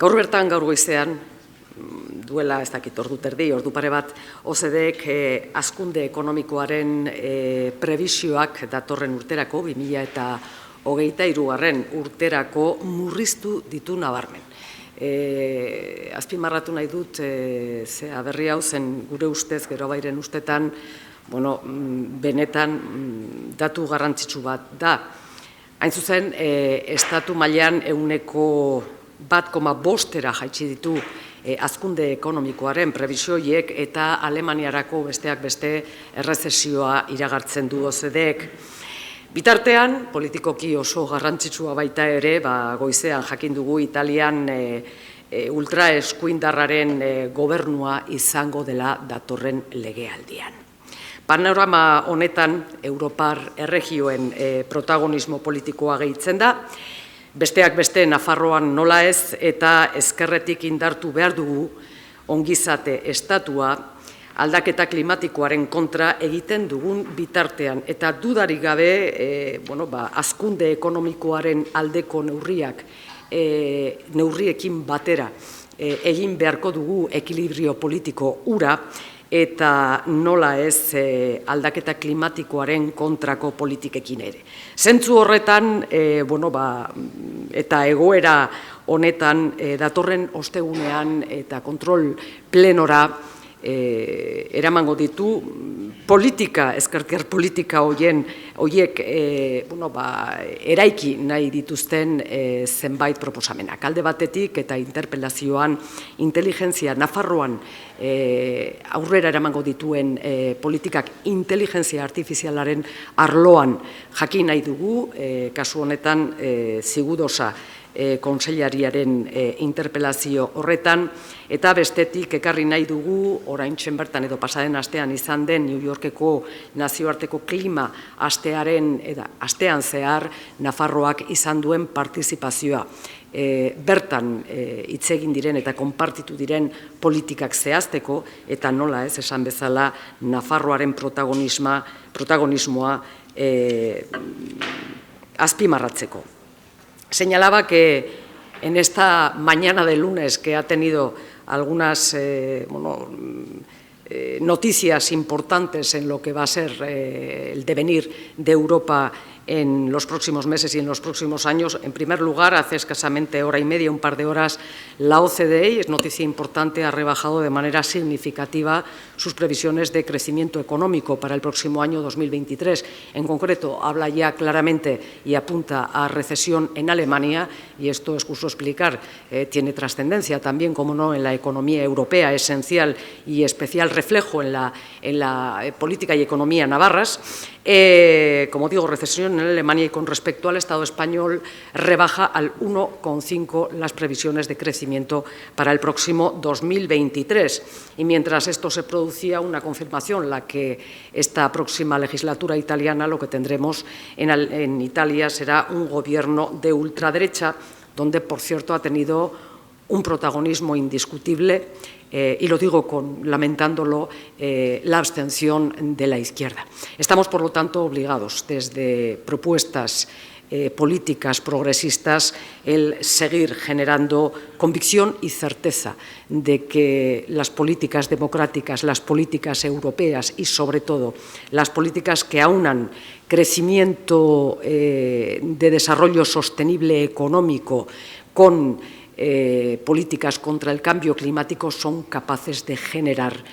Gaur bertan, gaur goizean, duela ez dakit ordu terdi, ordu pare bat, OCDEk hazkunde ekonomikoaren prebisioak datorren urterako, 2023 urterako murriztu ditu nabarmen. Azpimarratu nahi dut, berri hau zen gure ustez, gero bairen ustetan, benetan datu garrantzitsu bat da. Hain zuzen, estatu mailan 1,5% jaitsi ditu hazkunde ekonomikoaren prebisioiek eta Alemaniarako besteak beste errezesioa iragartzen du OCDEk. Bitartean, politikoki oso garrantzitsua baita ere, goizean jakin dugu Italian ultraeskuindarraren gobernua izango dela datorren legealdian. Panorama honetan, Europar erregioen protagonismo politikoa gehitzen da, besteak beste Nafarroan nola ez eta ezkerretik indartu behar dugu ongizate estatua aldaketa klimatikoaren kontra egiten dugun bitartean. Eta dudarik gabe, hazkunde ekonomikoaren aldeko neurriekin batera egin beharko dugu ekilibrio politiko hura, eta nola ez aldaketa klimatikoaren kontrako politikekin ere. Zentzu horretan, eta egoera honetan, datorren ostegunean eta kontrol plenora eramango ditu politika, ezkertiar politika horiek eraiki nahi dituzten zenbait proposamenak. Alde batetik eta interpelazioan inteligentzia Nafarroan aurrera eramango dituen politikak inteligentzia artifizialaren arloan jakin nahi dugu, kasu honetan Zigudosa kontseilariaren interpelazio horretan, eta bestetik ekarri nahi dugu, oraintxe bertan edo pasaden astean izan den New Yorkeko nazioarteko klima astean zehar Nafarroak izan duen partizipazioa. Bertan hitz egin diren eta konpartitu diren politikak zehazteko, eta nola ez esan bezala Nafarroaren protagonismoa azpimarratzeko. Señalaba que en esta mañana de lunes que ha tenido algunas noticias importantes en lo que va a ser el devenir de Europa en los próximos meses y en los próximos años. En primer lugar, hace escasamente hora y media, un par de horas, la OCDE, y es noticia importante, ha rebajado de manera significativa sus previsiones de crecimiento económico para el próximo año 2023. En concreto, habla ya claramente y apunta a recesión en Alemania, y esto es justo explicar, tiene trascendencia también, como no, en la economía europea, esencial y especial reflejo en la política y economía navarras. Como digo, recesión en Alemania, y con respecto al Estado español rebaja al 1,5 las previsiones de crecimiento para el próximo 2023. Y mientras esto se producía, una confirmación, la que esta próxima legislatura italiana lo que tendremos en Italia será un gobierno de ultraderecha, donde, por cierto, ha tenido un protagonismo indiscutible, y lo digo lamentándolo, la abstención de la izquierda. Estamos, por lo tanto, obligados, desde propuestas políticas progresistas, el seguir generando convicción y certeza de que las políticas democráticas, las políticas europeas y, sobre todo, las políticas que aunan crecimiento de desarrollo sostenible económico con políticas contra el cambio climático son capaces de generar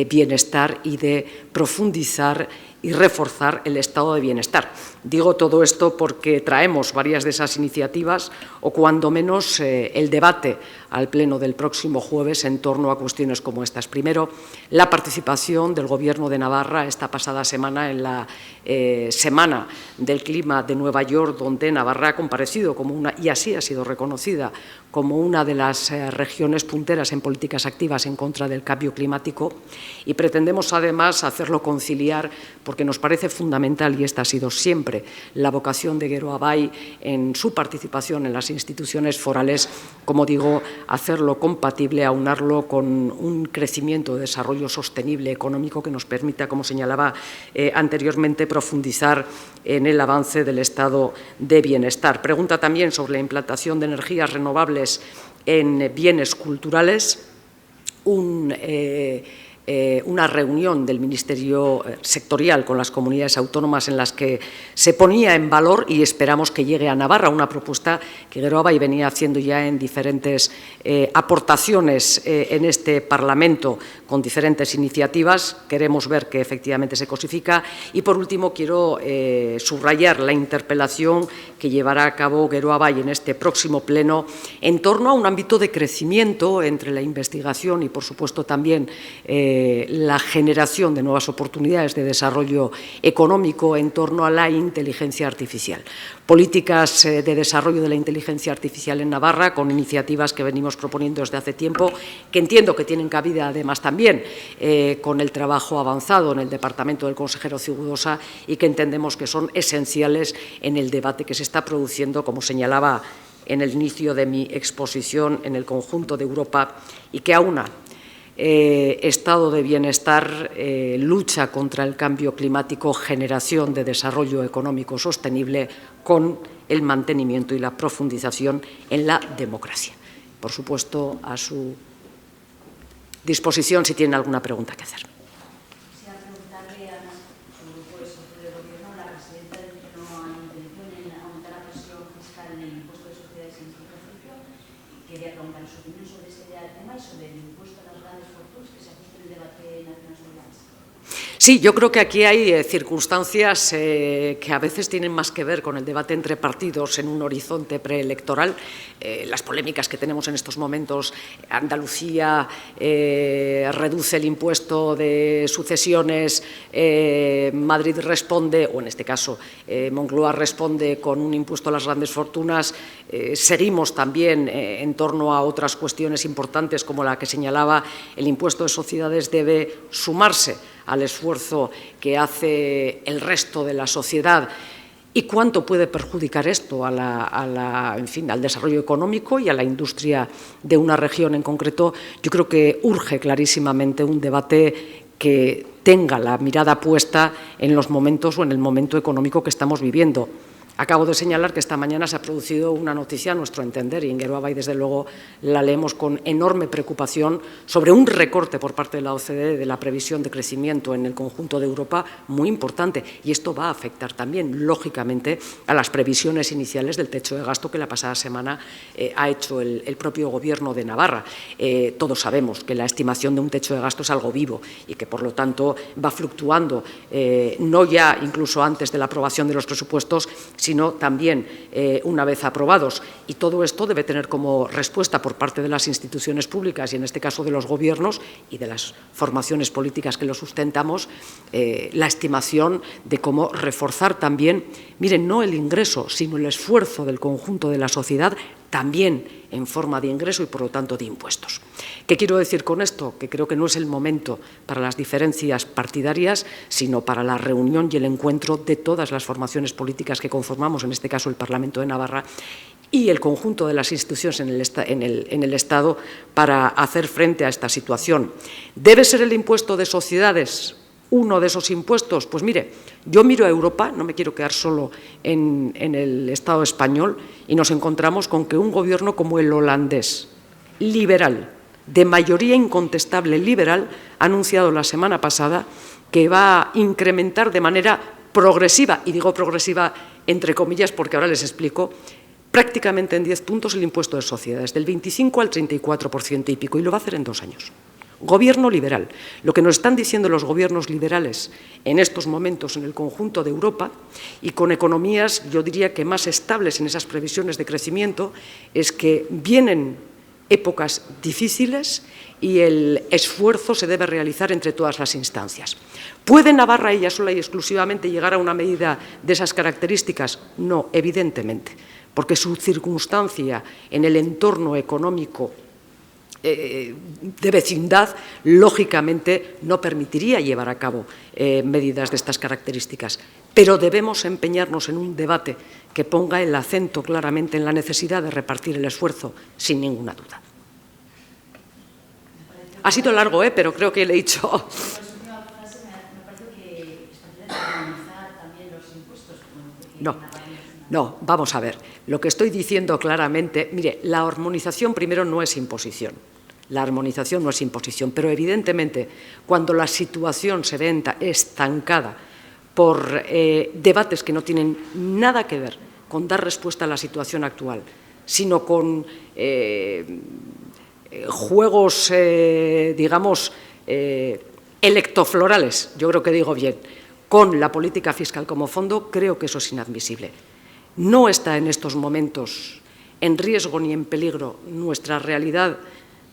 bienestar y de profundizar y reforzar el estado de bienestar. Digo todo esto porque traemos varias de esas iniciativas, o cuando menos el debate al Pleno del próximo jueves en torno a cuestiones como estas. Primero, la participación del Gobierno de Navarra esta pasada semana en la Semana del Clima de Nueva York, donde Navarra ha comparecido y así ha sido reconocida como una de las regiones punteras en políticas activas en contra del cambio climático, y pretendemos además hacerlo conciliar, porque nos parece fundamental, y esta ha sido siempre la vocación de Geroa Bai en su participación en las instituciones forales, como digo, hacerlo compatible, aunarlo con un crecimiento de desarrollo sostenible económico que nos permita, como señalaba anteriormente, profundizar en el avance del estado de bienestar. Pregunta también sobre la implantación de energías renovables en bienes culturales, una reunión del Ministerio sectorial con las comunidades autónomas en las que se ponía en valor, y esperamos que llegue a Navarra, una propuesta que Geroa venía haciendo ya en diferentes aportaciones en este Parlamento con diferentes iniciativas. Queremos ver que efectivamente se cosifica. Y, por último, quiero subrayar la interpelación que llevará a cabo Geroa en este próximo pleno en torno a un ámbito de crecimiento entre la investigación y, por supuesto, también la generación de nuevas oportunidades de desarrollo económico en torno a la inteligencia artificial. Políticas de desarrollo de la inteligencia artificial en Navarra, con iniciativas que venimos proponiendo desde hace tiempo, que entiendo que tienen cabida además también con el trabajo avanzado en el departamento del consejero Cigudosa, y que entendemos que son esenciales en el debate que se está produciendo, como señalaba en el inicio de mi exposición, en el conjunto de Europa, y que aúna estado de bienestar, lucha contra el cambio climático, generación de desarrollo económico sostenible con el mantenimiento y la profundización en la democracia. Por supuesto, a su disposición si tienen alguna pregunta que hacer. Quisiera preguntarle a su grupo de socio de gobierno, la presidenta dice que no hay intención en aumentar la presión fiscal en el impuesto de sociedades en este ejercicio. Quería preguntar su opinión sobre ese tema y sobre el impuesto a las grandes fortunas que se ajusta en el debate nacional sobre la mesa. Sí, yo creo que aquí hay circunstancias que a veces tienen más que ver con el debate entre partidos en un horizonte preelectoral. Las polémicas que tenemos en estos momentos, Andalucía reduce el impuesto de sucesiones, Madrid responde, o en este caso Moncloa responde con un impuesto a las grandes fortunas. Seguimos también en torno a otras cuestiones importantes como la que señalaba, el impuesto de sociedades debe sumarse al esfuerzo que hace el resto de la sociedad. ¿Y cuánto puede perjudicar esto al desarrollo económico y a la industria de una región en concreto? Yo creo que urge clarísimamente un debate que tenga la mirada puesta en los momentos o en el momento económico que estamos viviendo. Acabo de señalar que esta mañana se ha producido una noticia, a nuestro entender, y en Geroa, y desde luego la leemos con enorme preocupación, sobre un recorte por parte de la OCDE de la previsión de crecimiento en el conjunto de Europa muy importante. Y esto va a afectar también, lógicamente, a las previsiones iniciales del techo de gasto que la pasada semana ha hecho el propio Gobierno de Navarra. Todos sabemos que la estimación de un techo de gasto es algo vivo y que, por lo tanto, va fluctuando, no ya incluso antes de la aprobación de los presupuestos, sino también una vez aprobados. Y todo esto debe tener como respuesta por parte de las instituciones públicas, y en este caso de los gobiernos y de las formaciones políticas que lo sustentamos, la estimación de cómo reforzar también, miren, no el ingreso, sino el esfuerzo del conjunto de la sociedad, también en forma de ingreso y, por lo tanto, de impuestos. ¿Qué quiero decir con esto? Que creo que no es el momento para las diferencias partidarias, sino para la reunión y el encuentro de todas las formaciones políticas que conformamos, en este caso el Parlamento de Navarra, y el conjunto de las instituciones en el Estado para hacer frente a esta situación. ¿Debe ser el impuesto de sociedades uno de esos impuestos? Pues mire, yo miro a Europa, no me quiero quedar solo en el Estado español, y nos encontramos con que un gobierno como el holandés, liberal, de mayoría incontestable liberal, ha anunciado la semana pasada que va a incrementar de manera progresiva, y digo progresiva entre comillas porque ahora les explico, prácticamente en 10 puntos el impuesto de sociedades, del 25 al 34% y pico, y lo va a hacer en 2 años. Gobierno liberal. Lo que nos están diciendo los gobiernos liberales en estos momentos en el conjunto de Europa, y con economías, yo diría que más estables en esas previsiones de crecimiento, es que vienen épocas difíciles y el esfuerzo se debe realizar entre todas las instancias. ¿Puede Navarra ella sola y exclusivamente llegar a una medida de esas características? No, evidentemente, porque su circunstancia en el entorno económico de vecindad, lógicamente, no permitiría llevar a cabo medidas de estas características. Pero debemos empeñarnos en un debate que ponga el acento claramente en la necesidad de repartir el esfuerzo, sin ninguna duda. Ha sido largo, pero creo que le he dicho. No. No, vamos a ver. Lo que estoy diciendo claramente, mire, la armonización primero no es imposición. La armonización no es imposición, pero evidentemente cuando la situación se ve estancada por debates que no tienen nada que ver con dar respuesta a la situación actual, sino con juegos, digamos, electoflorales, yo creo que digo bien, con la política fiscal como fondo, creo que eso es inadmisible. No está en estos momentos en riesgo ni en peligro nuestra realidad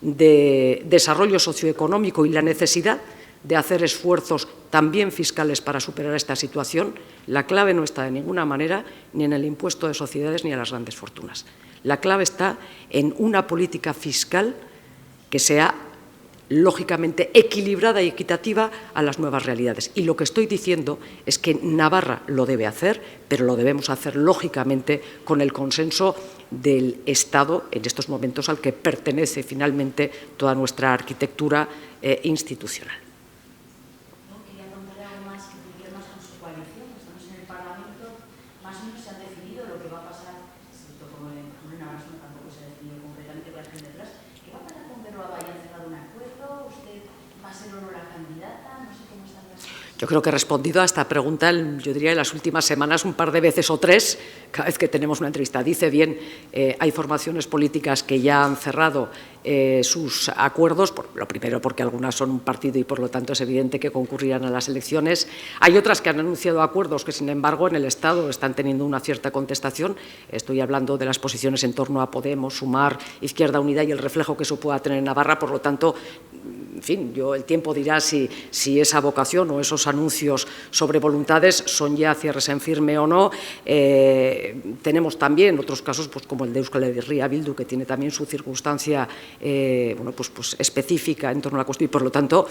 de desarrollo socioeconómico y la necesidad de hacer esfuerzos también fiscales para superar esta situación. La clave no está de ninguna manera ni en el impuesto de sociedades ni en las grandes fortunas. La clave está en una política fiscal que sea lógicamente equilibrada y equitativa a las nuevas realidades. Y lo que estoy diciendo es que Navarra lo debe hacer, pero lo debemos hacer lógicamente con el consenso del Estado en estos momentos al que pertenece finalmente toda nuestra arquitectura institucional. Quería contarle algo más que tuviera más con su coalición. Estamos en el Parlamento, más o menos se ha definido lo que va a pasar, excepto como en Navarra tampoco se ha definido concretamente con la gente detrás. ¿Qué va a pasar con Geroa Bai? ¿Han cerrado un acuerdo? ¿Usted va a ser o no la candidata? No sé cómo están las cosas. Yo creo que he respondido a esta pregunta, yo diría, en las últimas semanas un par de veces o tres, cada vez que tenemos una entrevista. Dice bien, hay formaciones políticas que ya han cerrado sus acuerdos, lo primero porque algunas son un partido y por lo tanto es evidente que concurrirán a las elecciones. Hay otras que han anunciado acuerdos que, sin embargo, en el Estado están teniendo una cierta contestación. Estoy hablando de las posiciones en torno a Podemos, Sumar, Izquierda Unida y el reflejo que eso pueda tener en Navarra. Por lo tanto, en fin, el tiempo dirá si esa vocación o esos anuncios sobre voluntades son ya cierres en firme o no. Tenemos también otros casos, pues, como el de Euskal Herria Bildu, que tiene también su circunstancia pues específica en torno a la cuestión y, por lo tanto,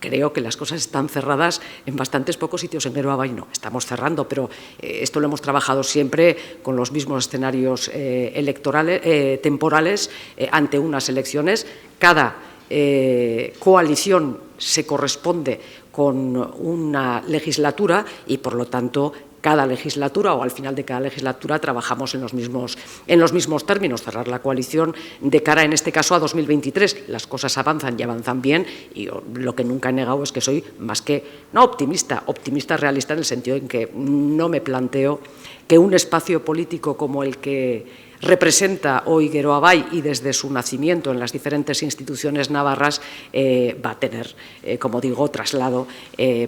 creo que las cosas están cerradas en bastantes pocos sitios. En Geroa Bai no, estamos cerrando, pero esto lo hemos trabajado siempre con los mismos escenarios electorales, temporales, ante unas elecciones. Cada coalición se corresponde con una legislatura y, por lo tanto, cada legislatura o al final de cada legislatura trabajamos en los mismos términos, cerrar la coalición de cara, en este caso, a 2023. Las cosas avanzan y avanzan bien y yo lo que nunca he negado es que soy más que, no optimista realista, en el sentido en que no me planteo que un espacio político como el que representa hoy Geroa Bai y desde su nacimiento en las diferentes instituciones navarras va a tener, como digo, traslado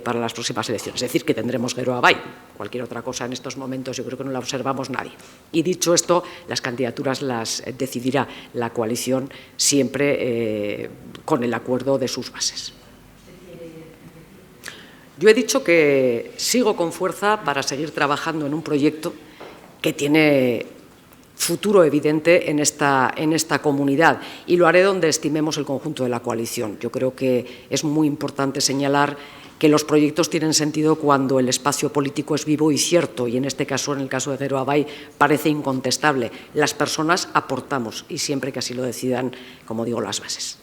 para las próximas elecciones. Es decir, que tendremos Geroa Bai. Cualquier otra cosa en estos momentos yo creo que no la observamos nadie. Y dicho esto, las candidaturas las decidirá la coalición siempre con el acuerdo de sus bases. Yo he dicho que sigo con fuerza para seguir trabajando en un proyecto que tiene futuro evidente en esta comunidad, y lo haré donde estimemos el conjunto de la coalición. Yo creo que es muy importante señalar que los proyectos tienen sentido cuando el espacio político es vivo y cierto, y en este caso, en el caso de Geroa Bai, parece incontestable. Las personas aportamos y siempre que así lo decidan, como digo, las bases.